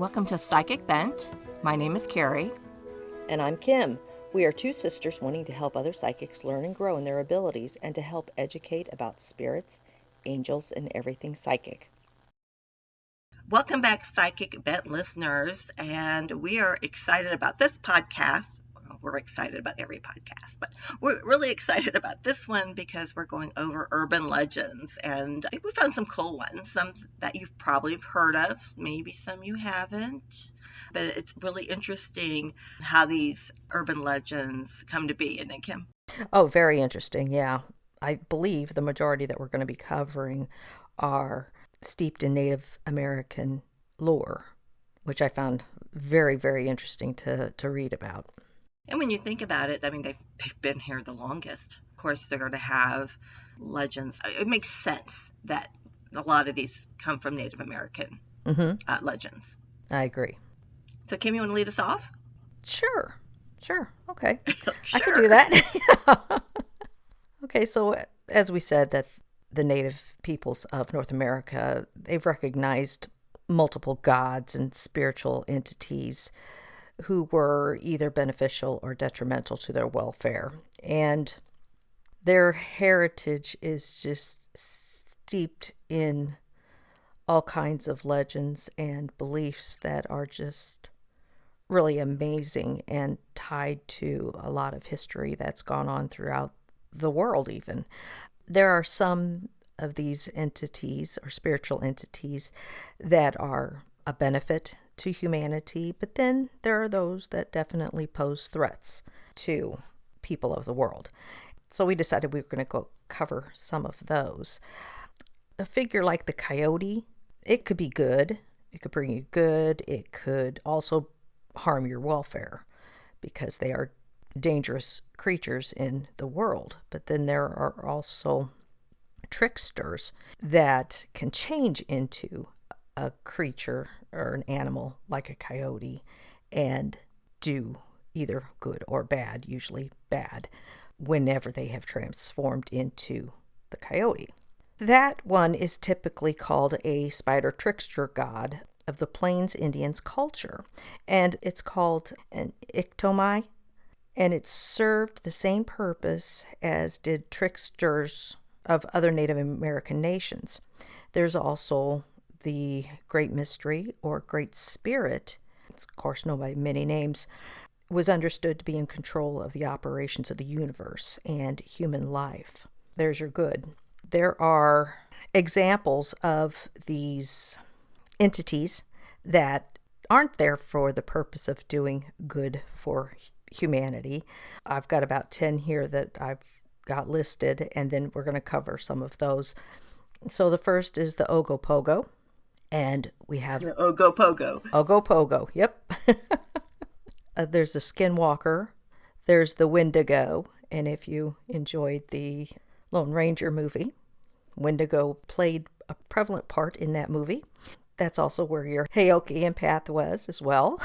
Welcome to Psychic Bent. My name is Carrie. And I'm Kim. We are two sisters wanting to help other psychics learn and grow in their abilities and to help educate about spirits, angels, and everything psychic. Welcome back, Psychic Bent listeners. And we are excited about this podcast. We're excited about every podcast, but we're really excited about this one because we're going over urban legends. And I think we found some cool ones, some that you've probably heard of, maybe some you haven't. But it's really interesting how these urban legends come to be, isn't it, Kim? Oh, very interesting. Yeah. I believe the majority that we're going to be covering are steeped in Native American lore, which I found very, very interesting to read about. And when you think about it, I mean, they've been here the longest. Of course, they're going to have legends. It makes sense that a lot of these come from Native American legends. I agree. So, Kim, you want to lead us off? Sure. Okay. Sure. I can do that. Okay, so as we said, that the native peoples of North America, they've recognized multiple gods and spiritual entities who were either beneficial or detrimental to their welfare. And their heritage is just steeped in all kinds of legends and beliefs that are just really amazing and tied to a lot of history that's gone on throughout the world even. There are some of these entities or spiritual entities that are a benefit to humanity, but then there are those that definitely pose threats to people of the world. So we decided we were going to go cover some of those. A figure like the coyote, it could be good. It could bring you good. It could also harm your welfare because they are dangerous creatures in the world. But then there are also tricksters that can change into a creature or an animal like a coyote and do either good or bad, usually bad, whenever they have transformed into the coyote. That one is typically called a spider trickster god of the Plains Indians culture, and it's called an iktomi, and it served the same purpose as did tricksters of other Native American nations. There's also the Great Mystery or Great Spirit, it's of course known by many names, was understood to be in control of the operations of the universe and human life. There's your good. There are examples of these entities that aren't there for the purpose of doing good for humanity. I've got about 10 here that I've got listed, and then we're going to cover some of those. So the first is the Ogopogo. And we have the Ogopogo. Ogopogo, yep. There's the Skinwalker. There's the Wendigo. And if you enjoyed the Lone Ranger movie, Wendigo played a prevalent part in that movie. That's also where your Heoki empath was as well.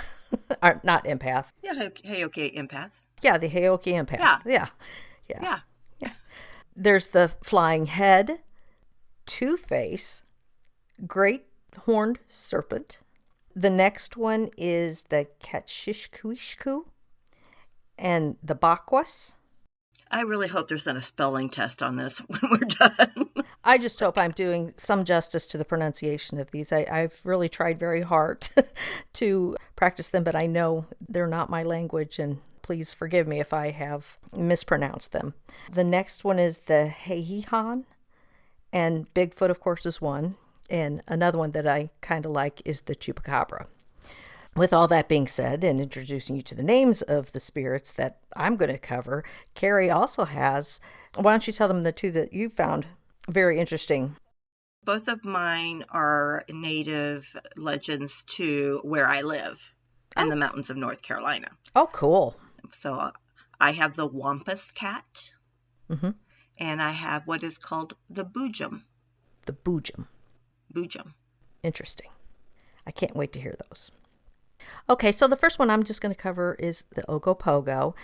Not empath. Yeah, Heoki empath. Yeah, the Heoki empath. Yeah. There's the Flying Head, Two-Face, Great Horned Serpent. The next one is the Katshishkuishku and the Bakwas. I really hope there's not a spelling test on this when we're done. I just hope I'm doing some justice to the pronunciation of these. I've really tried very hard to practice them, but I know they're not my language, and please forgive me if I have mispronounced them. The next one is the Heihan, and Bigfoot, of course, is one. And another one that I kind of like is the Chupacabra. With all that being said, and introducing you to the names of the spirits that I'm going to cover, Carrie also has, why don't you tell them the two that you found very interesting? Both of mine are native legends to where I live in the mountains of North Carolina. Oh, cool. So I have the Wampus cat, and I have what is called the Boojum. The Boojum. Boojum. Interesting. I can't wait to hear those. Okay, so the first one I'm just going to cover is the Ogopogo.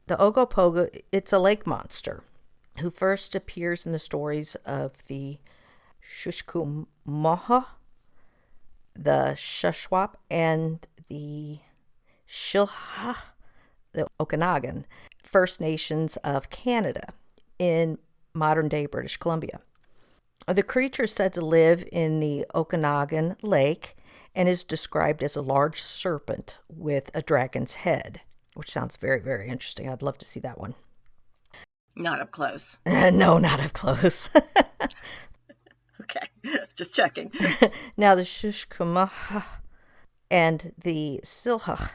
The Ogopogo, it's a lake monster who first appears in the stories of the Shushkumoha the Shuswap, and the Shilha, the Okanagan First Nations of Canada in modern-day British Columbia. The creature is said to live in the Okanagan Lake and is described as a large serpent with a dragon's head, which sounds very, very interesting. I'd love to see that one. Not up close. No, not up close. Okay, just checking. Now, the Shushkumaha and the Silhach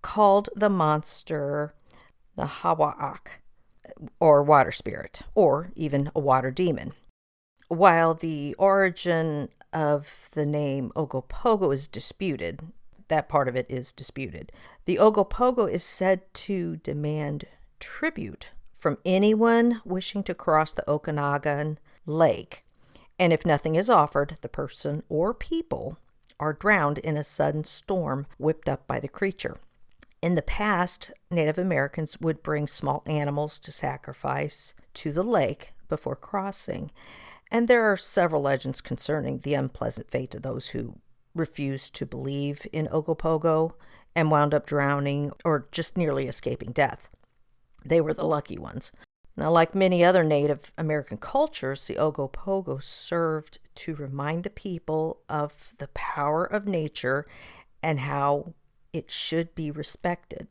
called the monster Nahawaak, or water spirit, or even a water demon. While the origin of the name Ogopogo is disputed, that part of it is disputed, the Ogopogo is said to demand tribute from anyone wishing to cross the Okanagan Lake, and if nothing is offered, the person or people are drowned in a sudden storm whipped up by the creature. In the past, Native Americans would bring small animals to sacrifice to the lake before crossing, and there are several legends concerning the unpleasant fate of those who refused to believe in Ogopogo and wound up drowning or just nearly escaping death. They were the lucky ones. Now, like many other Native American cultures, the Ogopogo served to remind the people of the power of nature and how it should be respected.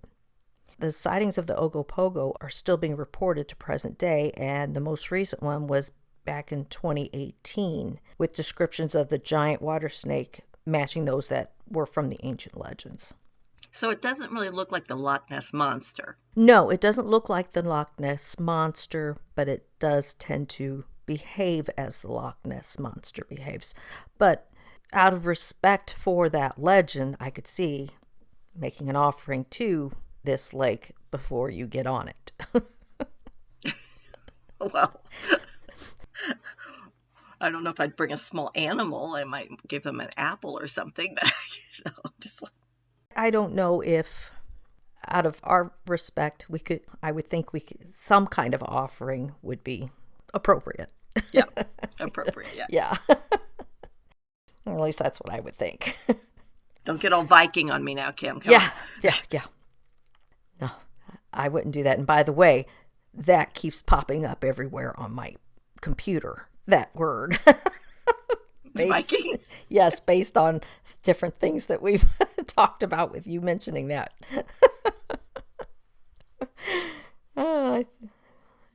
The sightings of the Ogopogo are still being reported to present day, and the most recent one was back in 2018 with descriptions of the giant water snake matching those that were from the ancient legends. So it doesn't really look like the Loch Ness Monster. No, it doesn't look like the Loch Ness Monster, but it does tend to behave as the Loch Ness Monster behaves. But out of respect for that legend, I could see making an offering to this lake before you get on it. Well, I don't know if I'd bring a small animal. I might give them an apple or something. Just like... I don't know if, out of our respect, I would think some kind of offering would be appropriate. Yeah, appropriate, yeah. Yeah. Or at least that's what I would think. Don't get all Viking on me now, Kim. Come Yeah, on. yeah. No, I wouldn't do that. And by the way, that keeps popping up everywhere on my computer, that word. Viking? Yes, based on different things that we've talked about with you mentioning that.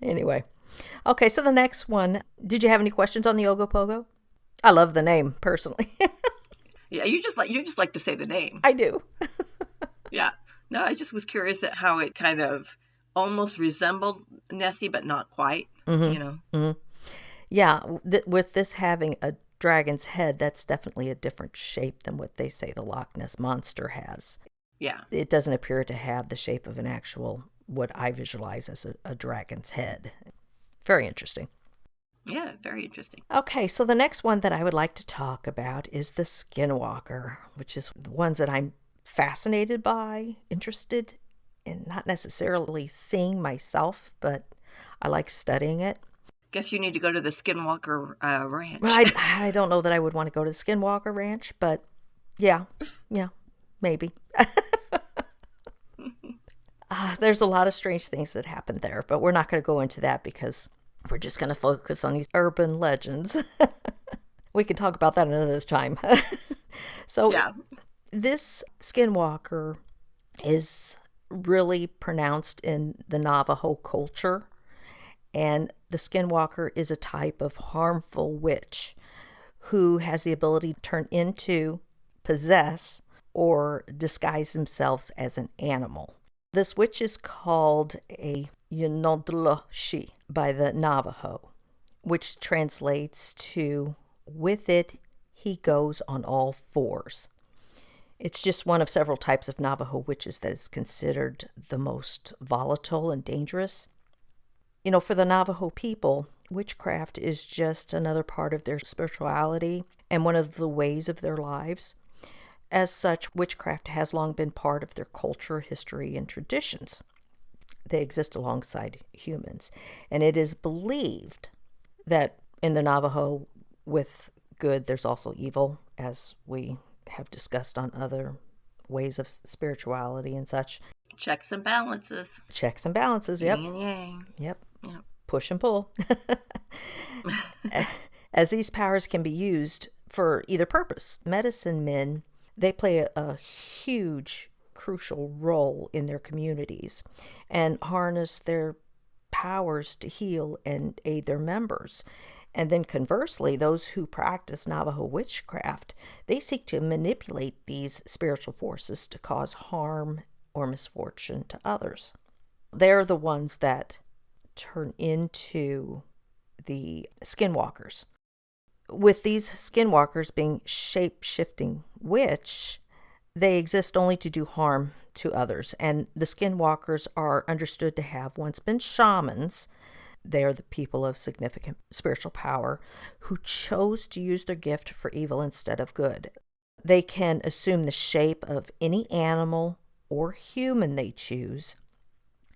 Anyway. Okay, so the next one. Did you have any questions on the Ogopogo? I love the name, personally. Yeah, you just like to say the name. I do. Yeah. No, I just was curious at how it kind of almost resembled Nessie, but not quite, you know. Mm-hmm. Yeah, with this having a dragon's head, that's definitely a different shape than what they say the Loch Ness Monster has. Yeah. It doesn't appear to have the shape of an actual, what I visualize as a dragon's head. Very interesting. Yeah, very interesting. Okay, so the next one that I would like to talk about is the skinwalker, which is the ones that I'm fascinated by, interested in, not necessarily seeing myself, but I like studying it. Guess you need to go to the Skinwalker Ranch. Well, I don't know that I would want to go to the Skinwalker Ranch, but yeah, maybe. There's a lot of strange things that happen there, but we're not going to go into that because we're just going to focus on these urban legends. We can talk about that another time. So yeah. This skinwalker is really pronounced in the Navajo culture, and the skinwalker is a type of harmful witch who has the ability to turn into, possess, or disguise themselves as an animal. This witch is called a Yunodloshi by the Navajo, which translates to, with it, he goes on all fours. It's just one of several types of Navajo witches that is considered the most volatile and dangerous. You know, for the Navajo people, witchcraft is just another part of their spirituality and one of the ways of their lives. As such, witchcraft has long been part of their culture, history, and traditions. They exist alongside humans. And it is believed that in the Navajo, with good, there's also evil, as we have discussed on other ways of spirituality and such. Checks and balances. Checks and balances, yep. Yin and yang. Yep. Yep. Push and pull. As these powers can be used for either purpose. Medicine men, they play a huge, crucial role in their communities and harness their powers to heal and aid their members. And then conversely, those who practice Navajo witchcraft, they seek to manipulate these spiritual forces to cause harm or misfortune to others. They're the ones that turn into the skinwalkers. With these skinwalkers being shape-shifting witch, they exist only to do harm to others. And the skinwalkers are understood to have once been shamans. They are the people of significant spiritual power who chose to use their gift for evil instead of good. They can assume the shape of any animal or human they choose,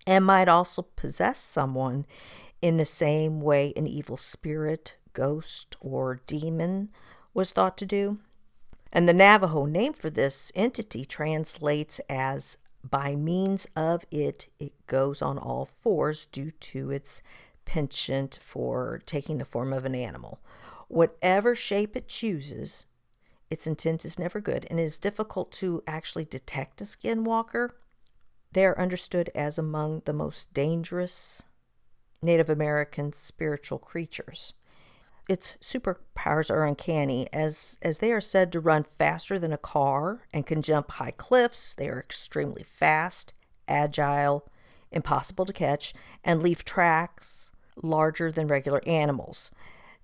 and might also possess someone in the same way an evil spirit, ghost, or demon was thought to do. And the Navajo name for this entity translates as by means of it goes on all fours due to its penchant for taking the form of an animal. Whatever shape it chooses, its intent is never good, and it is difficult to actually detect a skinwalker. They are understood as among the most dangerous Native American spiritual creatures. Its superpowers are uncanny, as they are said to run faster than a car and can jump high cliffs. They are extremely fast, agile, impossible to catch, and leave tracks larger than regular animals.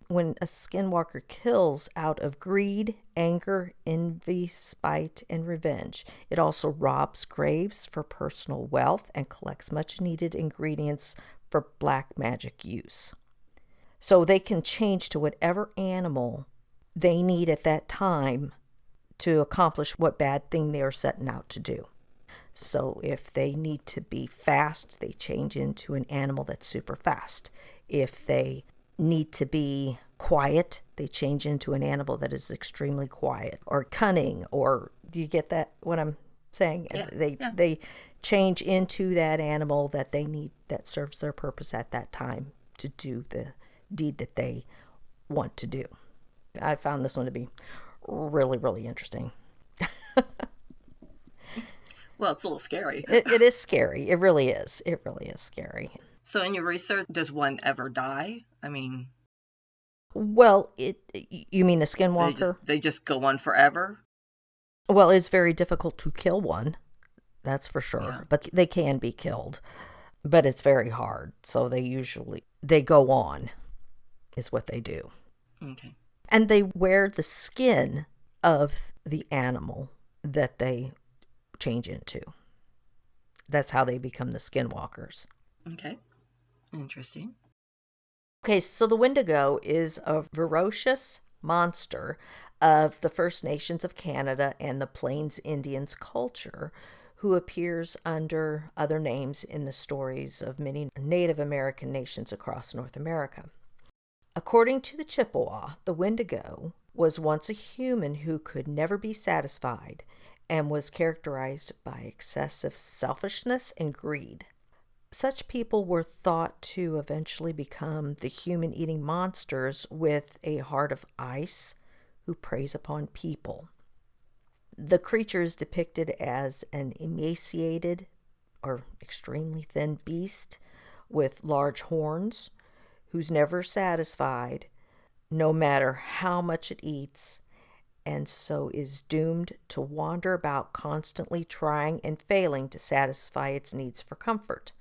When a skinwalker kills out of greed, anger, envy, spite, and revenge, it also robs graves for personal wealth and collects much needed ingredients for black magic use. So they can change to whatever animal they need at that time to accomplish what bad thing they are setting out to do. So if they need to be fast, they change into an animal that's super fast. If they need to be quiet, they change into an animal that is extremely quiet, or cunning, or do you get that, what I'm saying? Yeah. They change into that animal that they need, that serves their purpose at that time to do the deed that they want to do. I found this one to be really, really interesting. Well, it's a little scary. It is scary. It really is. It really is scary. So in your research, does one ever die? I mean, well, you mean a skinwalker? They just go on forever? Well, it's very difficult to kill one, that's for sure. Yeah. But they can be killed. But it's very hard. So they go on, is what they do. Okay. And they wear the skin of the animal that they change into. That's how they become the skinwalkers. Okay. Interesting. Okay, so the Wendigo is a ferocious monster of the First Nations of Canada and the Plains Indians culture, who appears under other names in the stories of many Native American nations across North America. According to the Chippewa, the Wendigo was once a human who could never be satisfied and was characterized by excessive selfishness and greed. Such people were thought to eventually become the human-eating monsters with a heart of ice who preys upon people. The creature is depicted as an emaciated or extremely thin beast with large horns who's never satisfied no matter how much it eats, and so is doomed to wander about constantly trying and failing to satisfy its needs for comfort.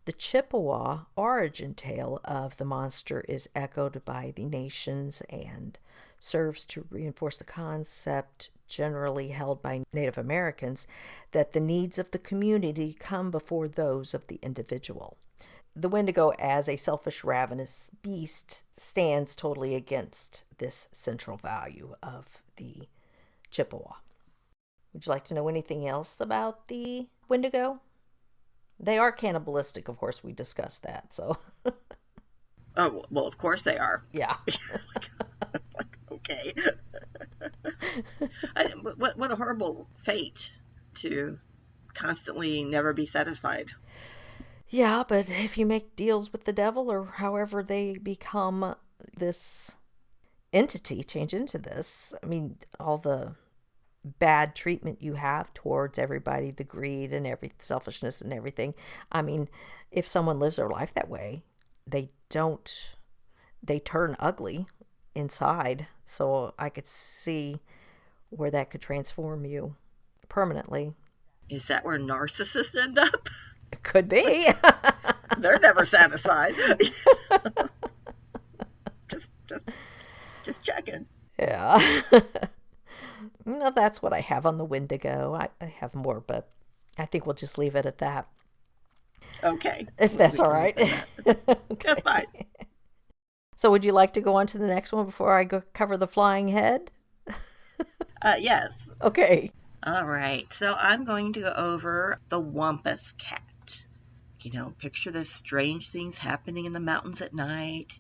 The Chippewa origin tale of the monster is echoed by the nations and serves to reinforce the concept generally held by Native Americans that the needs of the community come before those of the individual. The Wendigo, as a selfish, ravenous beast, stands totally against this central value of the Chippewa. Would you like to know anything else about the Wendigo? They are cannibalistic, of course, we discussed that, so. Oh, well, of course they are. Yeah. Okay. What a horrible fate to constantly never be satisfied. Yeah, but if you make deals with the devil or however they become this entity, change into this, I mean, all the bad treatment you have towards everybody, the greed and every selfishness and everything. I mean, if someone lives their life that way, they don't, they turn ugly inside. So I could see where that could transform you permanently. Is that where narcissists end up? It could be. They're never satisfied. just, just, just checking. Yeah. No, that's what I have on the Wendigo. I have more, but I think we'll just leave it at that. Okay, If that's we all can leave right. it at that. That's Okay. fine. So, would you like to go on to the next one before I go cover the flying head? Yes. Okay. All right. So I'm going to go over the Wampus Cat. Picture the strange things happening in the mountains at night.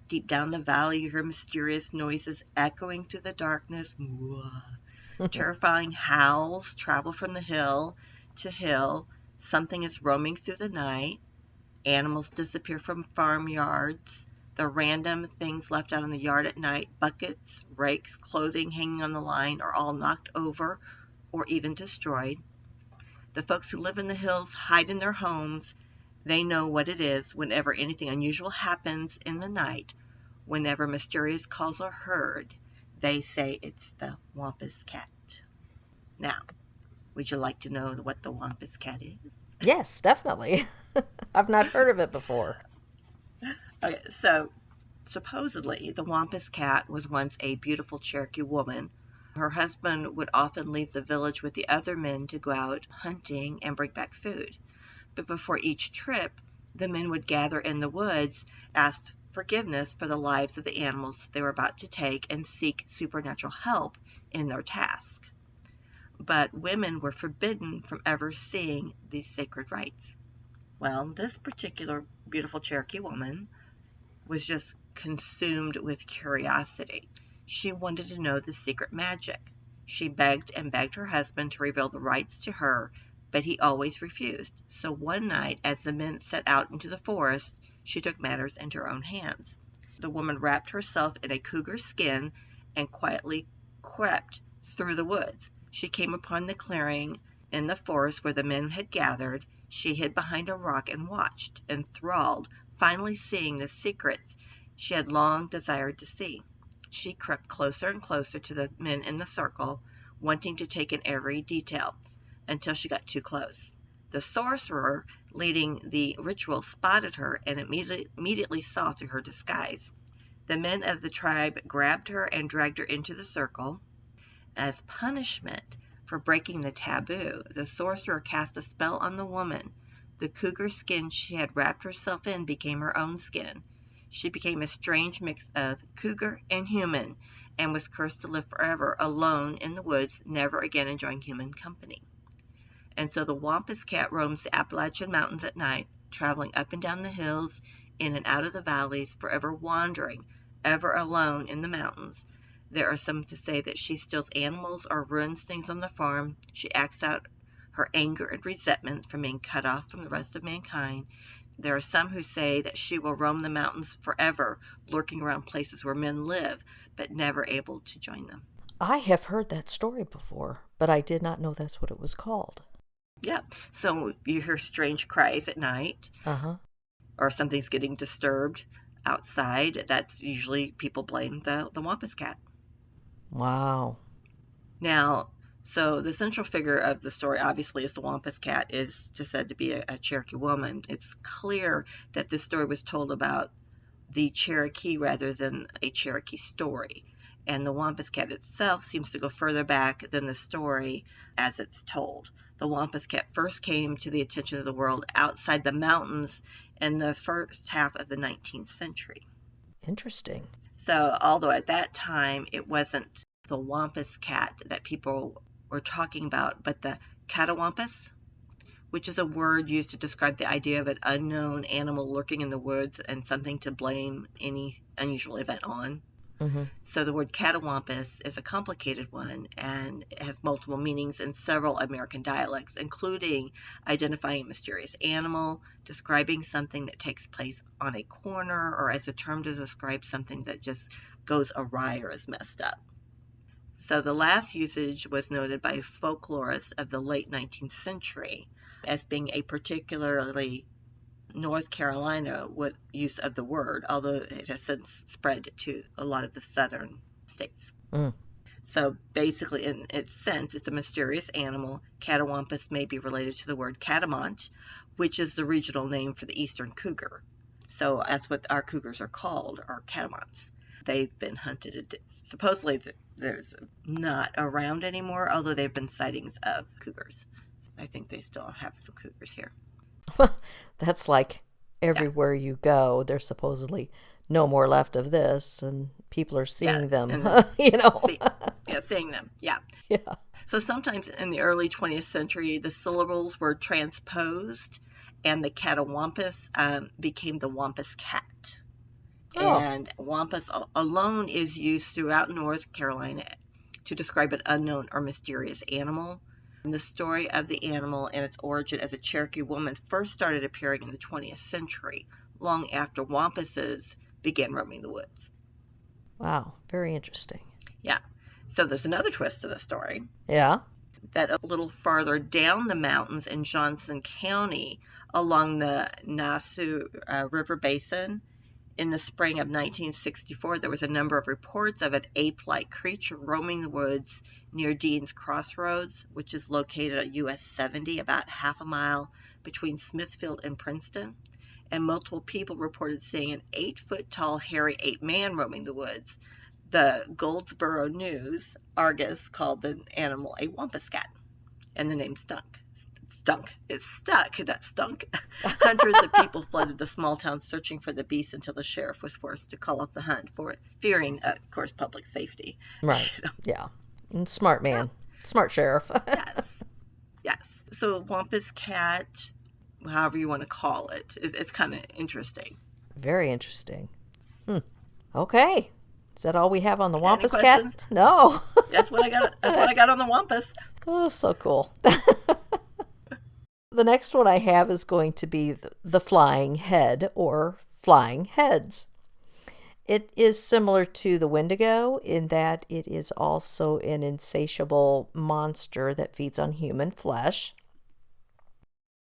Deep down the valley, you hear mysterious noises echoing through the darkness. Terrifying howls travel from the hill to hill. Something is roaming through the night. Animals disappear from farmyards. The random things left out in the yard at night, buckets, rakes, clothing hanging on the line, are all knocked over or even destroyed. The folks who live in the hills hide in their homes. They know what it is whenever anything unusual happens in the night, whenever mysterious calls are heard. They say it's the Wampus Cat. Now, would you like to know what the Wampus Cat is? Yes, definitely. I've not heard of it before. Okay, so supposedly the Wampus Cat was once a beautiful Cherokee woman. Her husband would often leave the village with the other men to go out hunting and bring back food. But before each trip, the men would gather in the woods, ask forgiveness for the lives of the animals they were about to take, and seek supernatural help in their task. But women were forbidden from ever seeing these sacred rites. Well, this particular beautiful Cherokee woman was just consumed with curiosity. She wanted to know the secret magic. She begged and begged her husband to reveal the rites to her, but he always refused. So one night, as the men set out into the forest, she took matters into her own hands. The woman wrapped herself in a cougar skin and quietly crept through the woods. She came upon the clearing in the forest where the men had gathered. She hid behind a rock and watched, enthralled, finally seeing the secrets she had long desired to see. She crept closer and closer to the men in the circle, wanting to take in every detail, until she got too close. The sorcerer leading the ritual spotted her and immediately saw through her disguise. The men of the tribe grabbed her and dragged her into the circle. As punishment for breaking the taboo, the sorcerer cast a spell on the woman. The cougar skin she had wrapped herself in became her own skin. She became a strange mix of cougar and human, and was cursed to live forever alone in the woods, never again enjoying human company. And so the Wampus Cat roams the Appalachian Mountains at night, traveling up and down the hills, in and out of the valleys, forever wandering, ever alone in the mountains. There are some to say that she steals animals or ruins things on the farm. She acts out her anger and resentment from being cut off from the rest of mankind. There are some who say that she will roam the mountains forever, lurking around places where men live, but never able to join them. I have heard that story before, but I did not know that's what it was called. Yeah, so you hear strange cries at night, Uh huh. or something's getting disturbed outside. That's usually people blame the Wampus Cat. Wow. Now, so the central figure of the story, obviously, is the Wampus Cat, is just said to be a Cherokee woman. It's clear that this story was told about the Cherokee rather than a Cherokee story. And the Wampus Cat itself seems to go further back than the story as it's told. The Wampus Cat first came to the attention of the world outside the mountains in the first half of the 19th century. Interesting. So, although at that time it wasn't the Wampus Cat that people were talking about, but the Catawampus, which is a word used to describe the idea of an unknown animal lurking in the woods and something to blame any unusual event on. Mm-hmm. So the word catawampus is a complicated one and it has multiple meanings in several American dialects, including identifying a mysterious animal, describing something that takes place on a corner, or as a term to describe something that just goes awry or is messed up. So the last usage was noted by folklorists of the late 19th century as being a particularly North Carolina with use of the word, although it has since spread to a lot of the southern states. Mm. So basically, in its sense, it's a mysterious animal. Catawampus may be related to the word catamount, which is the regional name for the eastern cougar. So that's what our cougars are called, are catamounts. They've been hunted. Supposedly, there's not around anymore, although there have been sightings of cougars. I think they still have some cougars here. That's like Yeah. everywhere you go, there's supposedly no more left of this, and people are Yeah, seeing them, and then you know? seeing them. Yeah. Yeah. So sometimes in the early 20th century, the syllables were transposed, and the catawampus became the wampus cat. Oh, And wampus alone is used throughout North Carolina to describe an unknown or mysterious animal. And the story of the animal and its origin as a Cherokee woman first started appearing in the 20th century, long after wampuses began roaming the woods. wow. Very interesting. Yeah. So there's another twist to the story. Yeah. That a little farther down the mountains in Johnson County along the Nassau River Basin in the spring of 1964, there was a number of reports of an ape-like creature roaming the woods near Dean's Crossroads, which is located at US 70, about half a mile between Smithfield and Princeton. And multiple people reported seeing an 8-foot tall hairy ape man roaming the woods. The Goldsboro News Argus called the animal a wampus cat, and the name stunk. It stuck, not stunk. Hundreds of people flooded the small town searching for the beast until the sheriff was forced to call off the hunt for it, fearing, of course, public safety. Right. Yeah. And smart man. Smart sheriff. Yes, yes. So wampus cat, however you want to call it, it's kind of interesting. Very interesting. Okay. Is that all we have on the Any wampus cat? questions? No. That's what I got. That's what I got on the wampus. Oh, so cool. The next one I have is going to be the flying head or flying heads. It is similar to the Wendigo in that it is also an insatiable monster that feeds on human flesh.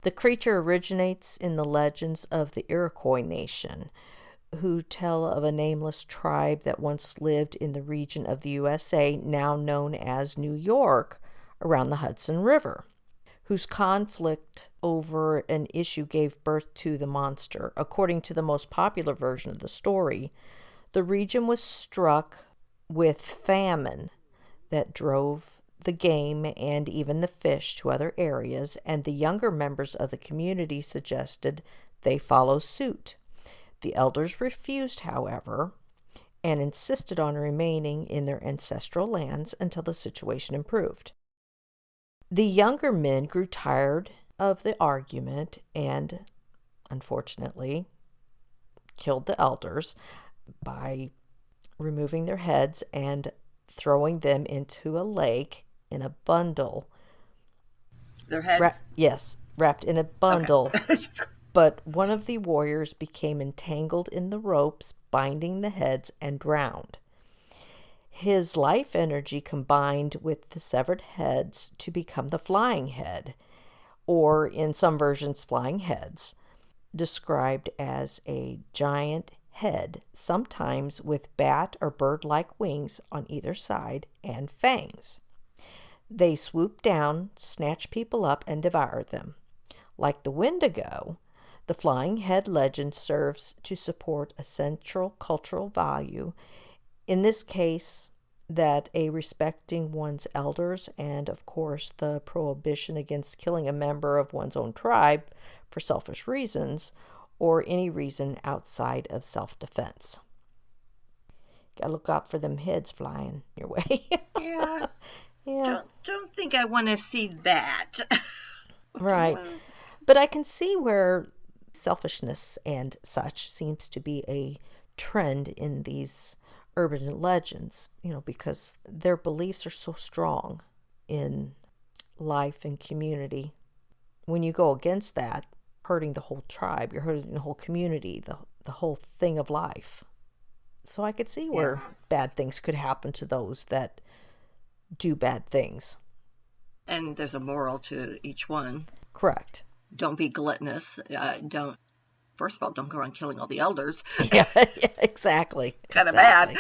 The creature originates in the legends of the Iroquois nation, who tell of a nameless tribe that once lived in the region of the USA now known as New York around the Hudson River, whose conflict over an issue gave birth to the monster. According to the most popular version of the story, the region was struck with famine that drove the game and even the fish to other areas, and the younger members of the community suggested they follow suit. The elders refused, however, and insisted on remaining in their ancestral lands until the situation improved. The younger men grew tired of the argument and, unfortunately, killed the elders by removing their heads and throwing them into a lake in a bundle. Their heads? Yes, wrapped in a bundle. Okay. But one of the warriors became entangled in the ropes binding the heads and drowned. His life energy combined with the severed heads to become the flying head, or in some versions, flying heads, described as a giant head, sometimes with bat or bird-like wings on either side and fangs. They swoop down, snatch people up, and devour them. Like the Wendigo, the flying head legend serves to support a central cultural value, in this case, that a respecting one's elders and, of course, the prohibition against killing a member of one's own tribe for selfish reasons or any reason outside of self-defense. Gotta look out for them heads flying your way. Yeah. Yeah. Don't think I want to see that. Right. But I can see where selfishness and such seems to be a trend in these urban legends, because their beliefs are so strong in life and community. When you go against that, hurting the whole tribe, you're hurting the whole community, the whole thing of life. So I could see Yeah. where bad things could happen to those that do bad things. And there's a moral to each one. Correct. Don't be gluttonous. Don't, first of all, don't go around killing all the elders. Yeah, yeah, exactly. Kind of bad.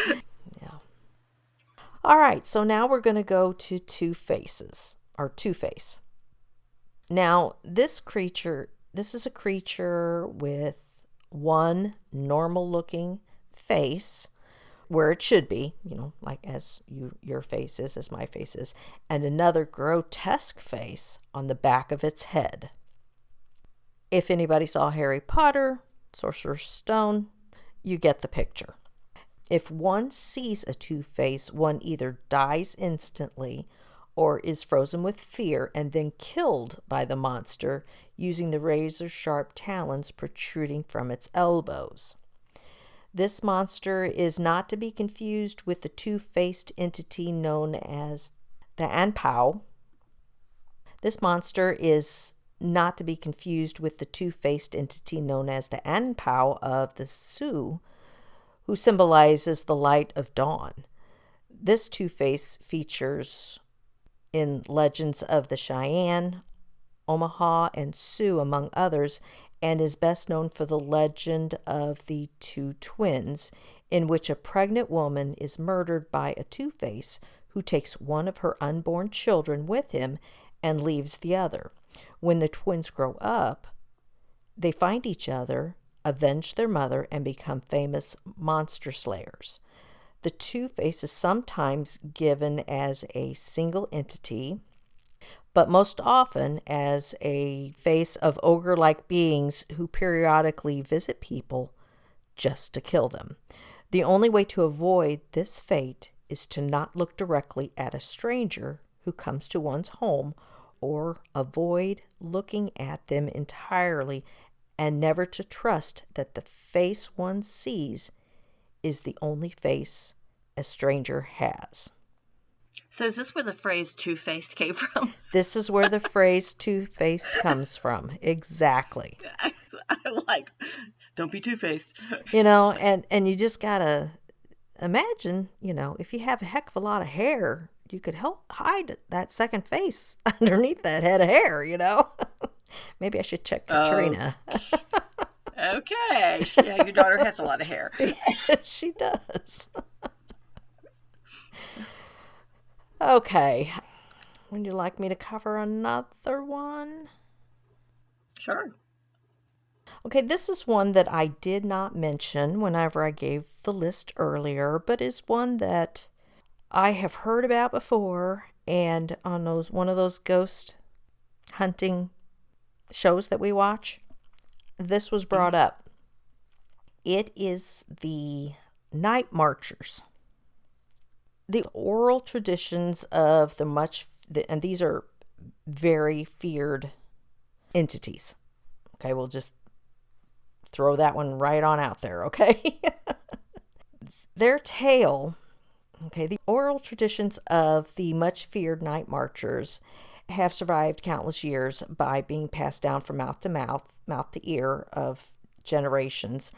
Yeah. All right, so now we're going to go to Two-Face. Now, this is a creature with one normal-looking face, where it should be, like as your face is, as my face is, and another grotesque face on the back of its head. If anybody saw Harry Potter, Sorcerer's Stone, you get the picture. If one sees a Two-Face, one either dies instantly or is frozen with fear and then killed by the monster using the razor-sharp talons protruding from its elbows. This monster is not to be confused with the two-faced entity known as the Anpao. This monster is not to be confused with the two-faced entity known as the Anpao of the Sioux, who symbolizes the light of dawn. This Two-Face features in legends of the Cheyenne, Omaha, and Sioux, among others, and is best known for the legend of the two twins, in which a pregnant woman is murdered by a Two-Face who takes one of her unborn children with him and leaves the other. When the twins grow up, they find each other, avenge their mother, and become famous monster slayers. The Two-Face is sometimes given as a single entity, but most often as a face of ogre-like beings who periodically visit people just to kill them. The only way to avoid this fate is to not look directly at a stranger who comes to one's home, or avoid looking at them entirely, and never to trust that the face one sees is the only face a stranger has. So is this where the phrase two-faced came from? This is where the phrase two-faced comes from. Exactly. I like, don't be two-faced. And you just gotta imagine, if you have a heck of a lot of hair, you could help hide that second face underneath that head of hair, Maybe I should check Katrina. Okay. Yeah, your daughter has a lot of hair. She does. Okay. Would you like me to cover another one? Sure. Okay, this is one that I did not mention whenever I gave the list earlier, but is one that I have heard about before, and on one of those ghost hunting shows that we watch, this was brought up. It is the night marchers. The oral traditions of and these are very feared entities. Okay, we'll just throw that one right on out there, okay? Their tale, the oral traditions of the much feared night marchers have survived countless years by being passed down from mouth to mouth, mouth to ear of generations,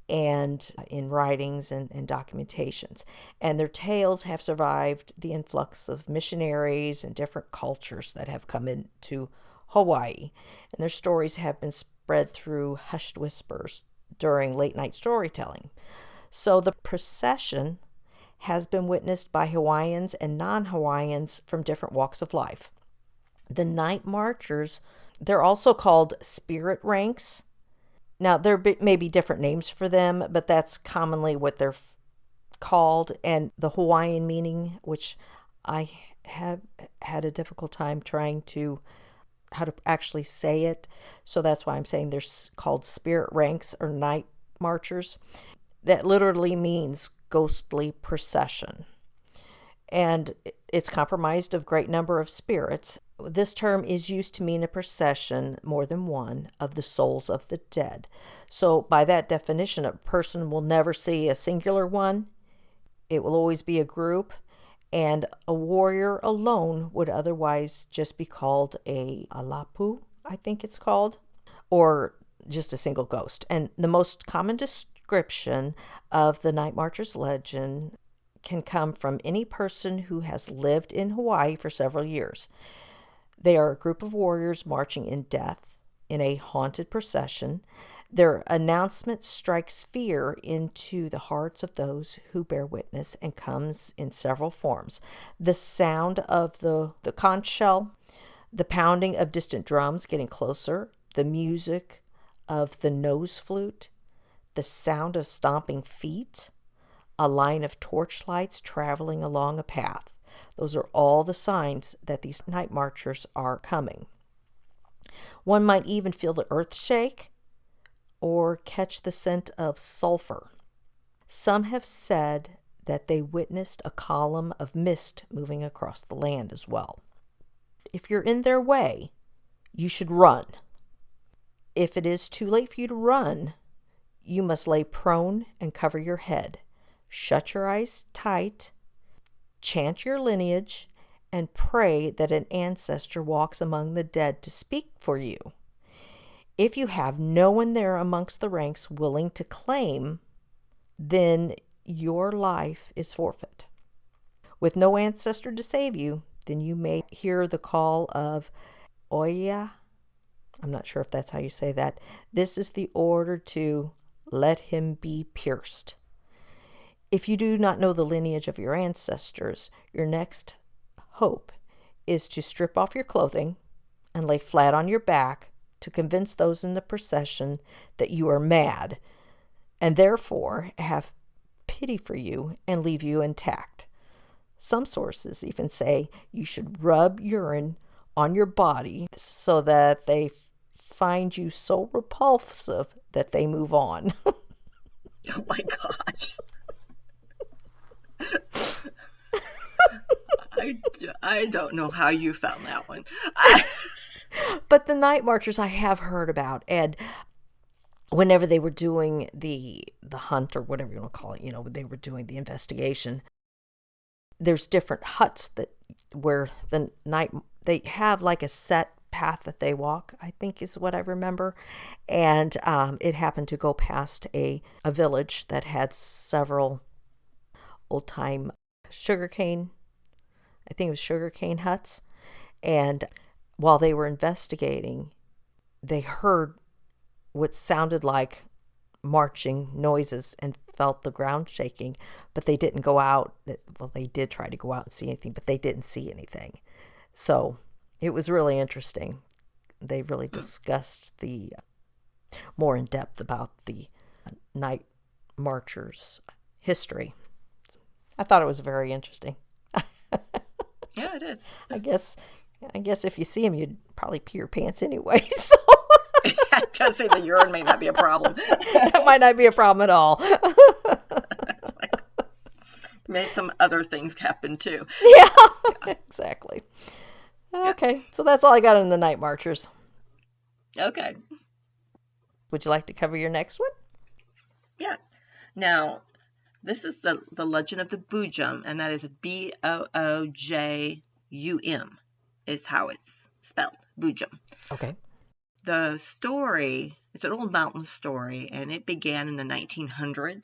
and in writings and documentations. And their tales have survived the influx of missionaries and different cultures that have come into Hawaii. And their stories have been spread through hushed whispers during late night storytelling. So the procession has been witnessed by Hawaiians and non-Hawaiians from different walks of life. The night marchers, they're also called spirit ranks. Now, there may be different names for them, but that's commonly what they're called. And the Hawaiian meaning, which I have had a difficult time trying to how to actually say it, so that's why I'm saying they're called spirit ranks or night marchers. That literally means ghostly procession, and it's comprised of great number of spirits. This term is used to mean a procession, more than one, of the souls of the dead. So by that definition, a person will never see a singular one. It will always be a group, and a warrior alone would otherwise just be called a alapu, I think it's called, or just a single ghost. And the most common description of the Night Marchers legend can come from any person who has lived in Hawaii for several years. They are a group of warriors marching in death in a haunted procession. Their announcement strikes fear into the hearts of those who bear witness and comes in several forms. The sound of the conch shell, the pounding of distant drums getting closer, the music of the nose flute, the sound of stomping feet, a line of torchlights traveling along a path. Those are all the signs that these night marchers are coming. One might even feel the earth shake or catch the scent of sulfur. Some have said that they witnessed a column of mist moving across the land as well. If you're in their way, you should run. If it is too late for you to run, you must lay prone and cover your head. Shut your eyes tight, chant your lineage, and pray that an ancestor walks among the dead to speak for you. If you have no one there amongst the ranks willing to claim, then your life is forfeit. With no ancestor to save you, then you may hear the call of Oya. I'm not sure if that's how you say that. This is the order to let him be pierced. If you do not know the lineage of your ancestors, your next hope is to strip off your clothing and lay flat on your back to convince those in the procession that you are mad and therefore have pity for you and leave you intact. Some sources even say you should rub urine on your body so that they find you so repulsive that they move on. Oh my gosh. I don't know how you found that one. But the night marchers I have heard about, and whenever they were doing the hunt or whatever you want to call it, they were doing the investigation, there's different huts where they have like a set path that they walk, I think is what I remember. And it happened to go past a village that had several old time sugarcane huts. And while they were investigating, they heard what sounded like marching noises and felt the ground shaking, but they didn't go out. Well, they did try to go out and see anything, but they didn't see anything. So it was really interesting. They really discussed the more in depth about the night marchers' history. I thought it was very interesting. Yeah, it is. I guess if you see him, you'd probably pee your pants anyway. So I can say the urine may not be a problem. That might not be a problem at all. May some other things happen too. Yeah, exactly. Okay, so that's all I got on the night marchers. Okay. Would you like to cover your next one? Yeah. Now, this is the legend of the Boojum, and that is Boojum is how it's spelled, Boojum. Okay. The story, it's an old mountain story, and it began in the 1900s.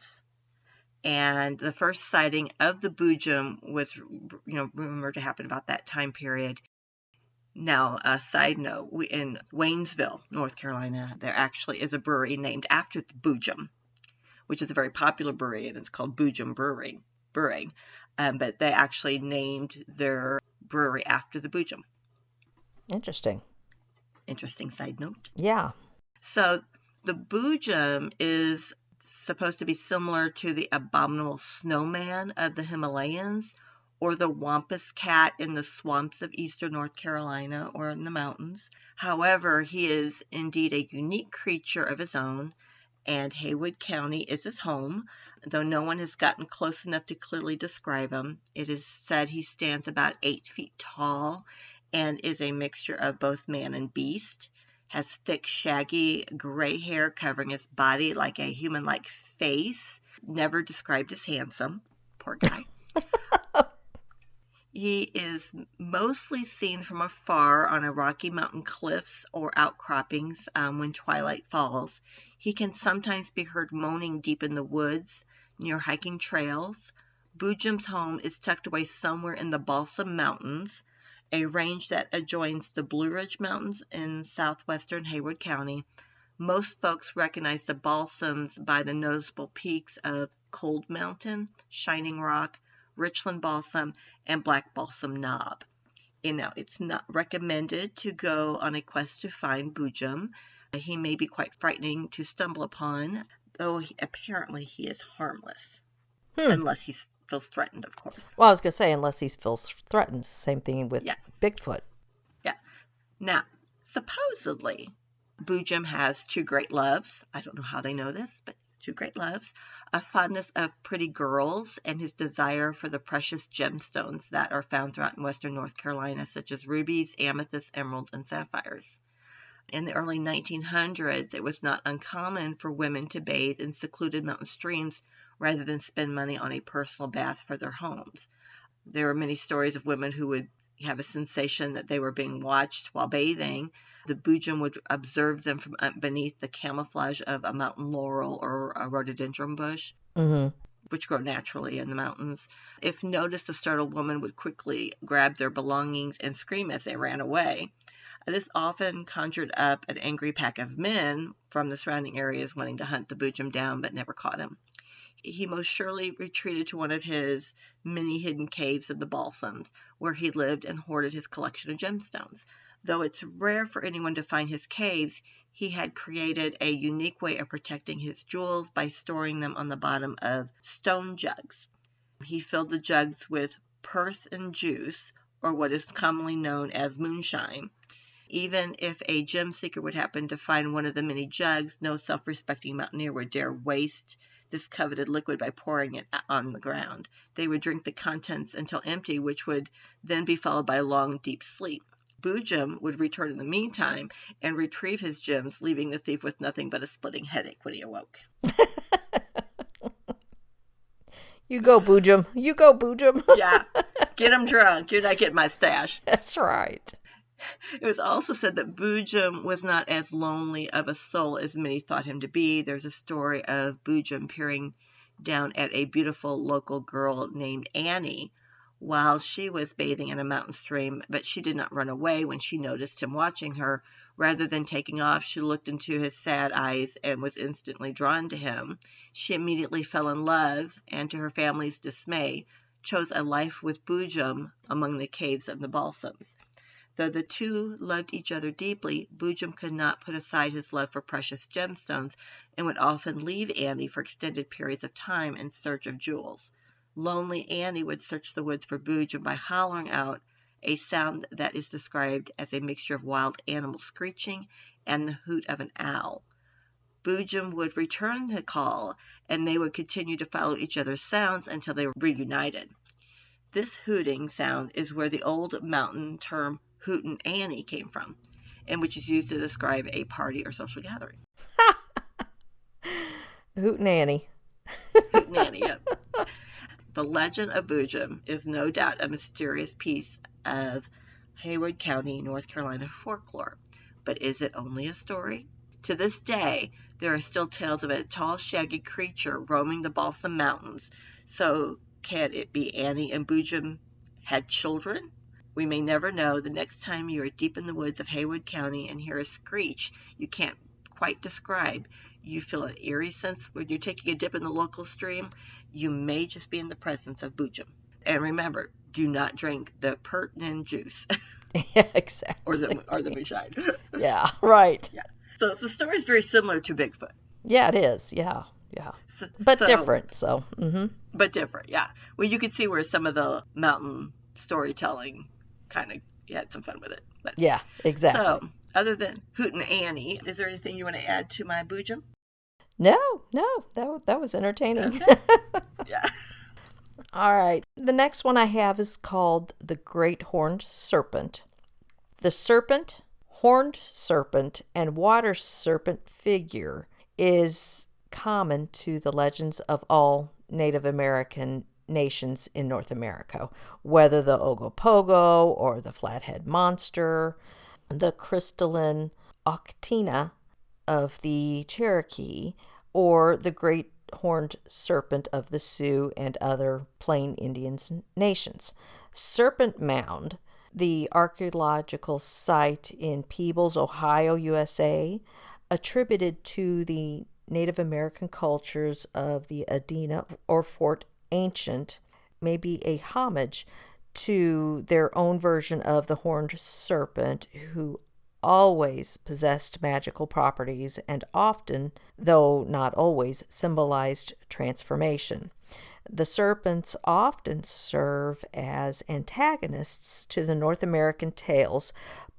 And the first sighting of the Boojum was, rumored to happen about that time period. Now, a side note, in Waynesville, North Carolina, there actually is a brewery named after the Boojum, which is a very popular brewery, and it's called Boojum Brewing. But they actually named their brewery after the Boojum. Interesting. Interesting side note. Yeah. So the Boojum is supposed to be similar to the abominable snowman of the Himalayas or the wampus cat in the swamps of eastern North Carolina or in the mountains. However, he is indeed a unique creature of his own, and Haywood County is his home. Though no one has gotten close enough to clearly describe him, it is said he stands about 8 feet tall and is a mixture of both man and beast, has thick, shaggy, gray hair covering his body like a human-like face, never described as handsome. Poor guy. He is mostly seen from afar on a rocky mountain cliffs or outcroppings when twilight falls. He can sometimes be heard moaning deep in the woods near hiking trails. Boojum's home is tucked away somewhere in the Balsam Mountains, a range that adjoins the Blue Ridge Mountains in southwestern Hayward County. Most folks recognize the Balsams by the noticeable peaks of Cold Mountain, Shining Rock, Richland Balsam, and Black Balsam Knob. It's not recommended to go on a quest to find Boojum. He may be quite frightening to stumble upon, though apparently he is harmless. Unless he feels threatened, of course. Well, I was going to say, unless he feels threatened. Same thing with Bigfoot. Yeah. Now, supposedly, Boojum has two great loves. I don't know how they know this, but two great loves, a fondness of pretty girls, and his desire for the precious gemstones that are found throughout in western North Carolina, such as rubies, amethysts, emeralds, and sapphires. In the early 1900s, it was not uncommon for women to bathe in secluded mountain streams rather than spend money on a personal bath for their homes. There are many stories of women who would have a sensation that they were being watched while bathing. The Boojum would observe them from beneath the camouflage of a mountain laurel or a rhododendron bush, which grow naturally in the mountains. If noticed, the startled woman would quickly grab their belongings and scream as they ran away. This often conjured up an angry pack of men from the surrounding areas wanting to hunt the Boojum down but never caught him. He most surely retreated to one of his many hidden caves of the Balsams, where he lived and hoarded his collection of gemstones. Though it's rare for anyone to find his caves, he had created a unique way of protecting his jewels by storing them on the bottom of stone jugs. He filled the jugs with perth and juice, or what is commonly known as moonshine. Even if a gem seeker would happen to find one of the many jugs, no self-respecting mountaineer would dare waste this coveted liquid by pouring it on the ground. They would drink the contents until empty, which would then be followed by a long, deep sleep. Boojum would return in the meantime and retrieve his gems, leaving the thief with nothing but a splitting headache when he awoke. You go, Boojum. You go, Boojum. Yeah. Get him drunk. You're not getting my stash. That's right. It was also said that Boojum was not as lonely of a soul as many thought him to be. There's a story of Boojum peering down at a beautiful local girl named Annie while she was bathing in a mountain stream, but she did not run away when she noticed him watching her. Rather than taking off, she looked into his sad eyes and was instantly drawn to him. She immediately fell in love, and to her family's dismay, chose a life with Boojum among the caves of the Balsams. Though the two loved each other deeply, Boojum could not put aside his love for precious gemstones and would often leave Annie for extended periods of time in search of jewels. Lonely Annie would search the woods for Boojum by hollering out a sound that is described as a mixture of wild animal screeching and the hoot of an owl. Boojum would return the call, and they would continue to follow each other's sounds until they were reunited. This hooting sound is where the old mountain term Hootin' Annie came from, and which is used to describe a party or social gathering. Hootin' Annie. Hootin' Annie, yep. The legend of Boojum is no doubt a mysterious piece of Hayward County, North Carolina folklore. But is it only a story? To this day, there are still tales of a tall, shaggy creature roaming the Balsam Mountains. So, can it be Annie and Boojum had children? We may never know. The next time you are deep in the woods of Hayward County and hear a screech you can't quite describe, you feel an eerie sense when you're taking a dip in the local stream, you may just be in the presence of Boojum. And remember, do not drink the pertinent juice. Yeah, exactly. or the moonshine. Yeah, right. Yeah. So the story is very similar to Bigfoot. Yeah, it is. Yeah. But different, so. Mm-hmm. But different, yeah. Well, you can see where some of the mountain storytelling kind of, you had some fun with it. But, yeah, exactly. So, other than Hootin' Annie, is there anything you want to add to my Boojum? No, that was entertaining. Okay. Yeah. All right. The next one I have is called the Great Horned Serpent. The serpent, horned serpent, and water serpent figure is common to the legends of all Native American nations in North America, whether the Ogopogo or the Flathead Monster, the crystalline Octina of the Cherokee, or the great horned serpent of the Sioux and other Plain Indians nations. Serpent Mound, the archaeological site in Peebles, Ohio, USA, attributed to the Native American cultures of the Adena or Fort Ancient, may be a homage to their own version of the horned serpent, who always possessed magical properties and often, though not always, symbolized transformation. The serpents often serve as antagonists to the North American tales,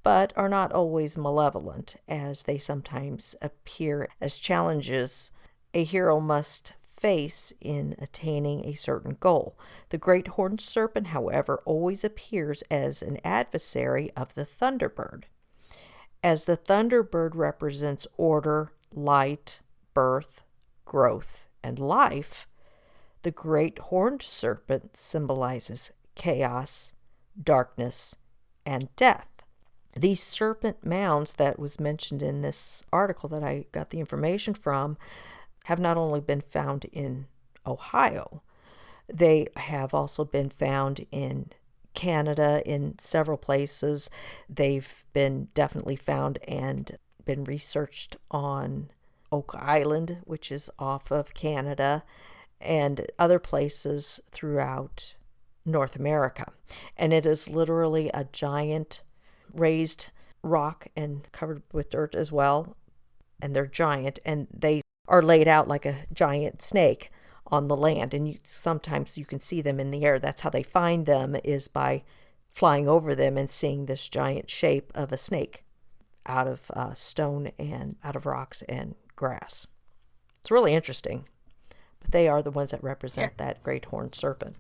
but are not always malevolent, as they sometimes appear as challenges a hero must face in attaining a certain goal. The great horned serpent, however, always appears as an adversary of the thunderbird. As the thunderbird represents order, light, birth, growth, and life, the great horned serpent symbolizes chaos, darkness, and death. These serpent mounds that was mentioned in this article that I got the information from have not only been found in Ohio, they have also been found in Canada in several places. They've been definitely found and been researched on Oak Island, which is off of Canada, and other places throughout North America. And it is literally a giant raised rock and covered with dirt as well. And they're giant, and they are laid out like a giant snake on the land, and sometimes you can see them in the air. That's how they find them, is by flying over them and seeing this giant shape of a snake out of stone and out of rocks and grass. It's really interesting, but they are the ones that represent that great horned serpent.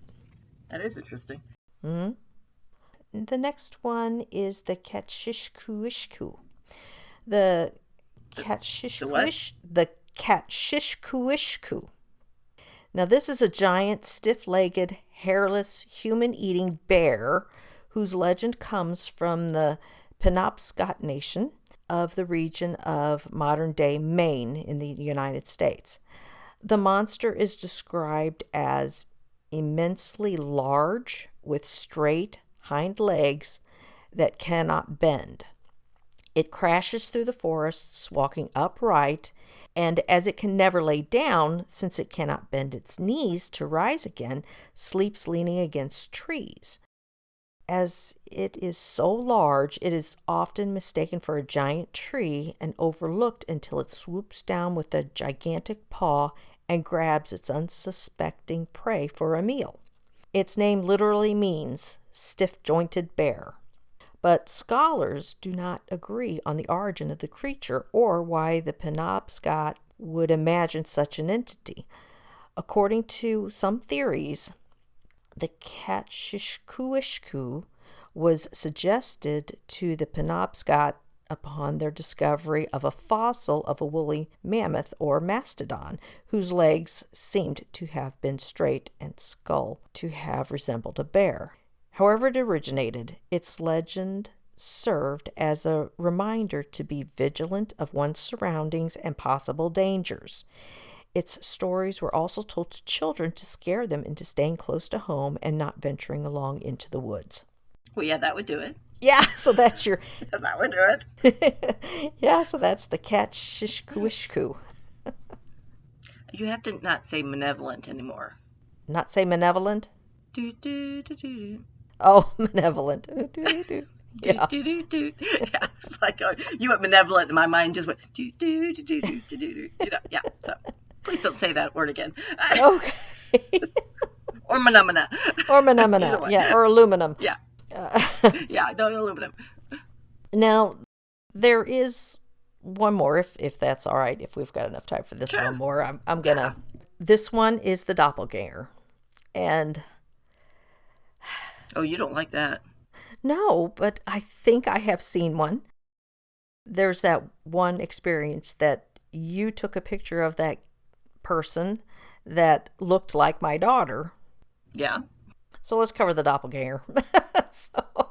That is interesting. Mm-hmm. The next one is the Catshishkuishku. The Catshishkuishku. Now, this is a giant, stiff-legged, hairless, human-eating bear whose legend comes from the Penobscot Nation of the region of modern-day Maine in the United States. The monster is described as immensely large with straight hind legs that cannot bend. It crashes through the forests, walking upright, and as it can never lay down, since it cannot bend its knees to rise again, sleeps leaning against trees. As it is so large, it is often mistaken for a giant tree and overlooked until it swoops down with a gigantic paw and grabs its unsuspecting prey for a meal. Its name literally means stiff-jointed bear. But scholars do not agree on the origin of the creature or why the Penobscot would imagine such an entity. According to some theories, the Catshishkuishku was suggested to the Penobscot upon their discovery of a fossil of a woolly mammoth or mastodon, whose legs seemed to have been straight and skull to have resembled a bear. However it originated, its legend served as a reminder to be vigilant of one's surroundings and possible dangers. Its stories were also told to children to scare them into staying close to home and not venturing along into the woods. Well, yeah, that would do it. Yeah, so that's your... That would do it. Yeah, so that's the Catshishkuishku. You have to not say malevolent anymore. Not say malevolent? Do, do, do, do, do. Oh, malevolent. Yeah. Yeah, it's like you went malevolent, and my mind just went do do do do do do do. Yeah. So please don't say that word again. Okay. Or manumina. Or manumina. Yeah. Or aluminum. Yeah. Yeah. No aluminum. Now, there is one more, if that's all right. If we've got enough time for this one more, I'm gonna. This one is the doppelganger, and. Oh, you don't like that? No, but I think I have seen one. There's that one experience that you took a picture of that person that looked like my daughter. Yeah. So let's cover the doppelganger. so,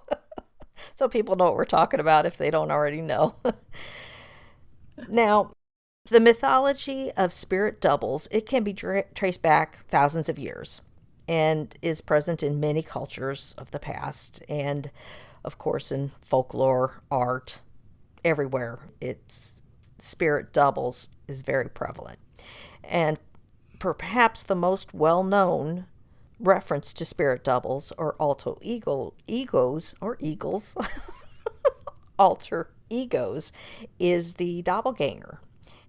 so people know what we're talking about if they don't already know. Now, the mythology of spirit doubles, it can be traced back thousands of years and is present in many cultures of the past and of course in folklore, art, everywhere. It's spirit doubles is very prevalent. And perhaps the most well-known reference to spirit doubles or alter egos or eagles alter egos is the doppelganger.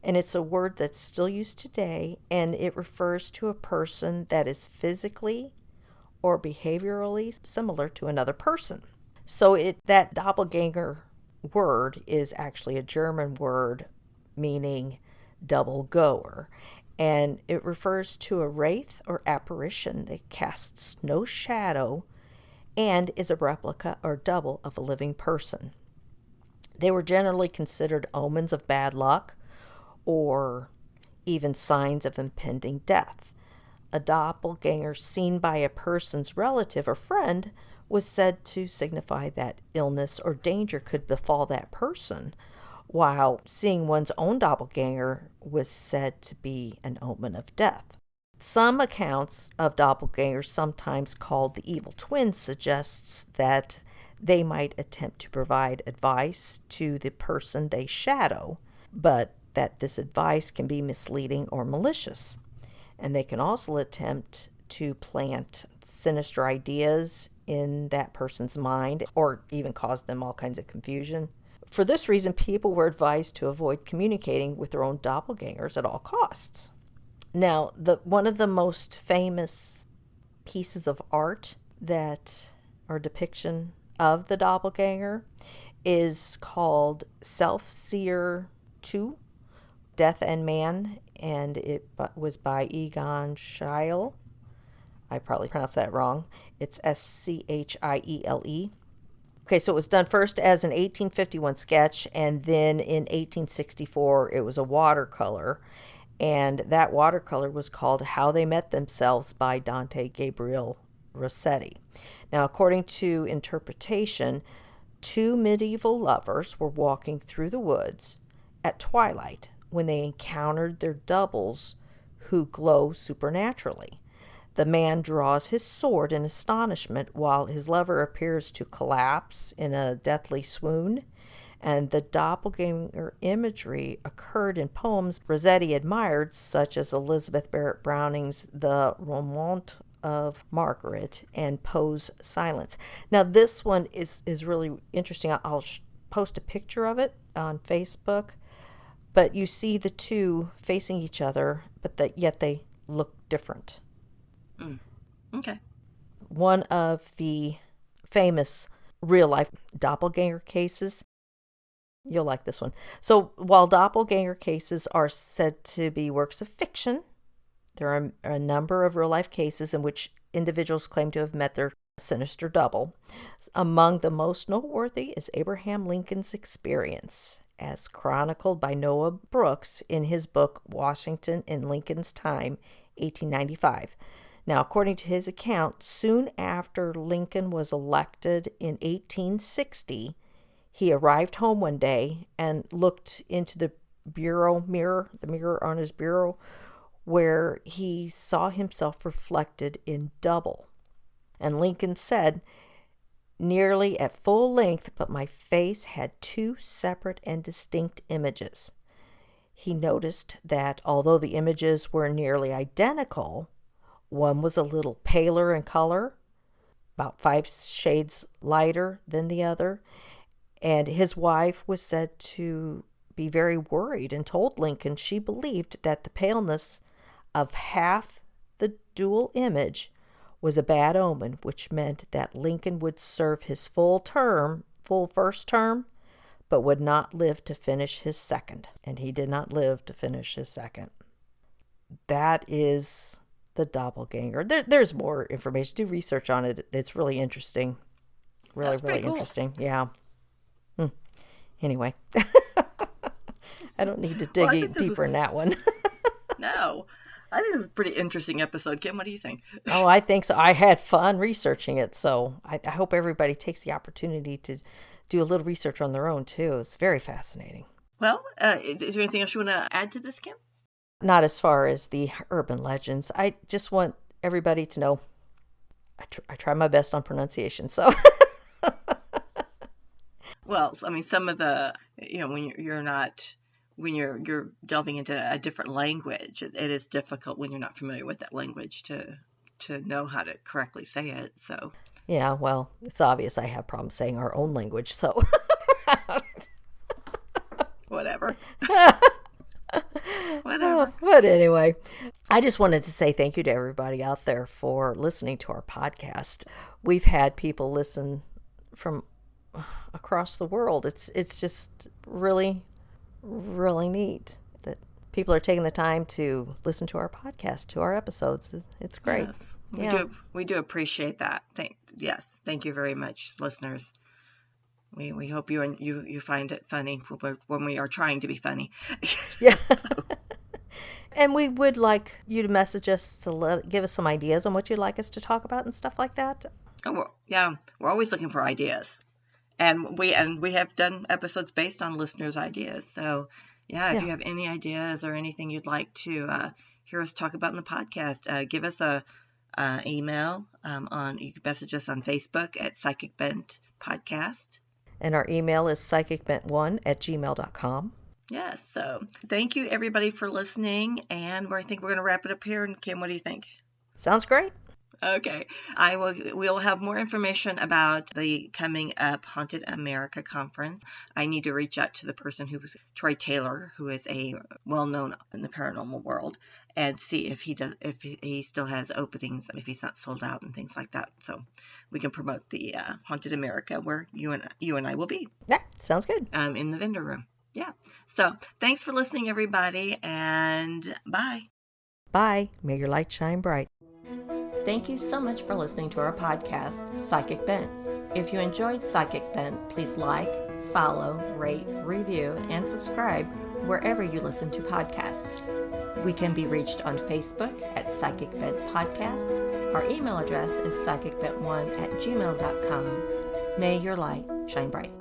And it's a word that's still used today, and it refers to a person that is physically or behaviorally similar to another person. So that doppelganger word is actually a German word meaning double goer. And it refers to a wraith or apparition that casts no shadow and is a replica or double of a living person. They were generally considered omens of bad luck or even signs of impending death. A doppelganger seen by a person's relative or friend was said to signify that illness or danger could befall that person, while seeing one's own doppelganger was said to be an omen of death. Some accounts of doppelgangers, sometimes called the evil twins, suggests that they might attempt to provide advice to the person they shadow, but that this advice can be misleading or malicious. And they can also attempt to plant sinister ideas in that person's mind or even cause them all kinds of confusion. For this reason, people were advised to avoid communicating with their own doppelgangers at all costs. Now, one of the most famous pieces of art that or depiction of the doppelganger is called Self-Seer 2, Death and Man, and it was by Egon Schiele. I probably pronounced that wrong. It's Schiele. Okay, so it was done first as an 1851 sketch, and then in 1864 it was a watercolor. And that watercolor was called How They Met Themselves by Dante Gabriel Rossetti. Now, according to interpretation, two medieval lovers were walking through the woods at twilight when they encountered their doubles who glow supernaturally. The man draws his sword in astonishment while his lover appears to collapse in a deathly swoon. And the doppelganger imagery occurred in poems Rossetti admired, such as Elizabeth Barrett Browning's The Romaunt of Margaret and Poe's Silence. Now, this one is really interesting. I'll post a picture of it on Facebook. But you see the two facing each other, but yet they look different. Mm. Okay. One of the famous real life doppelganger cases. You'll like this one. So, while doppelganger cases are said to be works of fiction, there are a number of real life cases in which individuals claim to have met their sinister double. Among the most noteworthy is Abraham Lincoln's experience, as chronicled by Noah Brooks in his book Washington in Lincoln's Time, 1895. Now, according to his account, soon after Lincoln was elected in 1860, he arrived home one day and looked into the mirror on his bureau, where he saw himself reflected in double. And Lincoln said, nearly at full length, but my face had two separate and distinct images. He noticed that although the images were nearly identical, one was a little paler in color, about 5 shades lighter than the other, and his wife was said to be very worried and told Lincoln she believed that the paleness of half the dual image was a bad omen, which meant that Lincoln would serve his full first term, but would not live to finish his second. And he did not live to finish his second. That is the doppelganger. There's more information. Do research on it. It's really interesting. Really, That's really pretty cool. interesting. Yeah. Anyway, I don't need to Well, I dig think this is deeper in that one. no. I think it's a pretty interesting episode. Kim, what do you think? Oh, I think so. I had fun researching it, so I hope everybody takes the opportunity to do a little research on their own too. It's very fascinating. Well, is there anything else you want to add to this, Kim? Not as far as the urban legends. I just want everybody to know I try my best on pronunciation. So, Well, I mean, some of the, when you're not, when you're delving into a different language, it is difficult when you're not familiar with that language to know how to correctly say it. So, yeah, well, it's obvious I have problems saying our own language. So, whatever. Oh, but anyway, I just wanted to say thank you to everybody out there for listening to our podcast. We've had people listen from across the world. It's just really, really neat that people are taking the time to listen to our podcast, to our episodes. It's great. Yes, Yeah. we do appreciate that. Yes, thank you very much, listeners. We hope you find it funny when we are trying to be funny. Yeah. And we would like you to message us to give us some ideas on what you'd like us to talk about and stuff like that. Yeah, we're always looking for ideas, and we have done episodes based on listeners' ideas. So, yeah, if you have any ideas or anything you'd like to hear us talk about in the podcast, give us a email you can message us on Facebook at Psychic Bent Podcast. And our email is psychicbent1@gmail.com. Yes, so thank you everybody for listening, and I think we're going to wrap it up here. And Kim, what do you think? Sounds great. Okay, we'll have more information about the coming up Haunted America conference. I need to reach out to the person who was Troy Taylor, who is a well-known in the paranormal world, and see if he still has openings, if he's not sold out and things like that. So we can promote the Haunted America where you and I will be. Yeah, sounds good. In the vendor room. Yeah. So thanks for listening, everybody, and bye. Bye. May your light shine bright. Thank you so much for listening to our podcast, Psychic Bent. If you enjoyed Psychic Bent, please like, follow, rate, review, and subscribe wherever you listen to podcasts. We can be reached on Facebook at Psychic Bent Podcast. Our email address is psychicbent1@gmail.com. May your light shine bright.